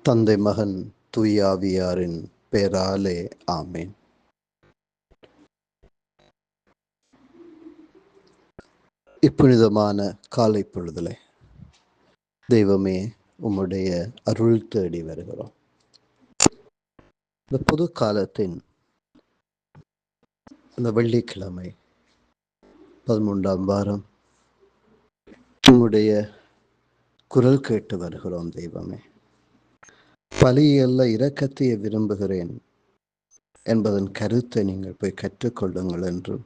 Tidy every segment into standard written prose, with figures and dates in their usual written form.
தந்தை மகன் தூயாவியாரின் பெயராலே ஆமேன். இப்புனிதமான காலை பொழுதிலே தெய்வமே உம்முடைய அருள் தேடி வருகிறோம். இந்த பொது காலத்தின் இந்த வெள்ளிக்கிழமை 13ஆம் வாரம் உம்முடைய குரல் கேட்டு வருகிறோம். தெய்வமே, பலியல்ல இரக்கத்தையே விரும்புகிறேன் என்பதன் கருத்தை நீங்கள் போய் கற்றுக்கொள்ளுங்கள் என்றும்,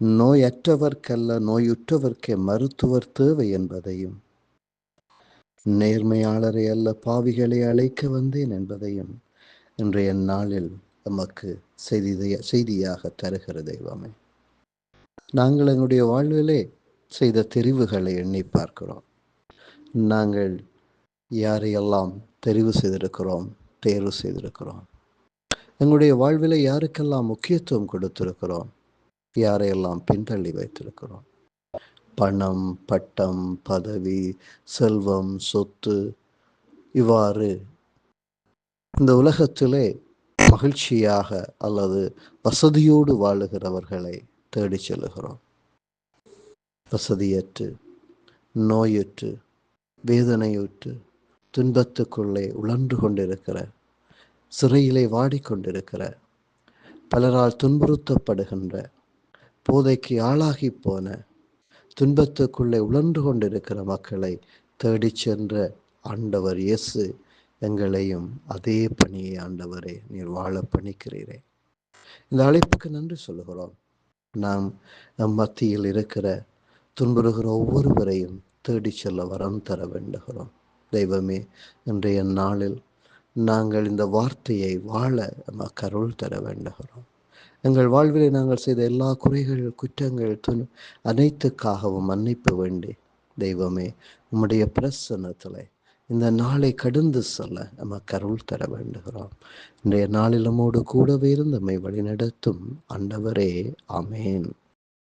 நோயற்றவர்க்கல்ல நோயுற்றவர்க்கே மருத்துவர் தேவை என்பதையும், நேர்மையாளரை அல்ல பாவிகளை அழைக்க வந்தேன் என்பதையும் இன்றைய நாளில் நமக்கு செய்தியாக தருகிற தெய்வமே, நாங்கள் எங்களுடைய வாழ்விலே செய்த தெரிவுகளை எண்ணி பார்க்கிறோம். நாங்கள் யாரையெல்லாம் தேர்வு செய்திருக்கிறோம், எங்களுடைய வாழ்விலே யாருக்கெல்லாம் முக்கியத்துவம் கொடுத்திருக்கிறோம், யாரையெல்லாம் பின்தள்ளி வைத்திருக்கிறோம். பணம், பட்டம், பதவி, செல்வம், சொத்து, இவ்வாறு இந்த உலகத்திலே மகிழ்ச்சியாக அல்லது வசதியோடு வாழுகிறவர்களை தேடி செல்லுகிறோம். வசதியற்று, நோயுற்று, வேதனையுற்று, துன்பத்துக்குள்ளே உழன்று கொண்டிருக்கிற, சிறையிலே வாடிக்கொண்டிருக்கிற, பலரால் துன்புறுத்தப்படுகின்ற, போதைக்கு ஆளாகி போன, துன்பத்துக்குள்ளே உழன்று கொண்டிருக்கிற மக்களை தேடி சென்ற ஆண்டவர் இயேசு எங்களையும் அதே பணியை ஆண்டவரே நீர் வாழ பணிக்கிறீரே. இந்த அழைப்புக்கு நன்றி சொல்லுகிறோம். நாம் நம் மத்தியில் இருக்கிற துன்புறுகிற ஒவ்வொருவரையும் தேடி செல்ல வரம் தர வேண்டுகிறோம். தெய்வமே, இன்றைய நாளில் நாங்கள் இந்த வார்த்தையை வாழ நமக்கு அருள் தர வேண்டுகிறோம். எங்கள் வாழ்விலே நாங்கள் செய்த எல்லா குறைகள், குற்றங்கள், அனைத்துக்காகவும் மன்னிப்பு வேண்டி தெய்வமே உம்முடைய பிரசன்னத்திலே இந்த நாளை கடந்து செல்ல நமக்கு அருள் தர வேண்டுகிறோம். இன்றைய நாளில் நம்மோடு கூடவே இருந்து நம்மை வழிநடத்தும் ஆண்டவரே, ஆமேன்.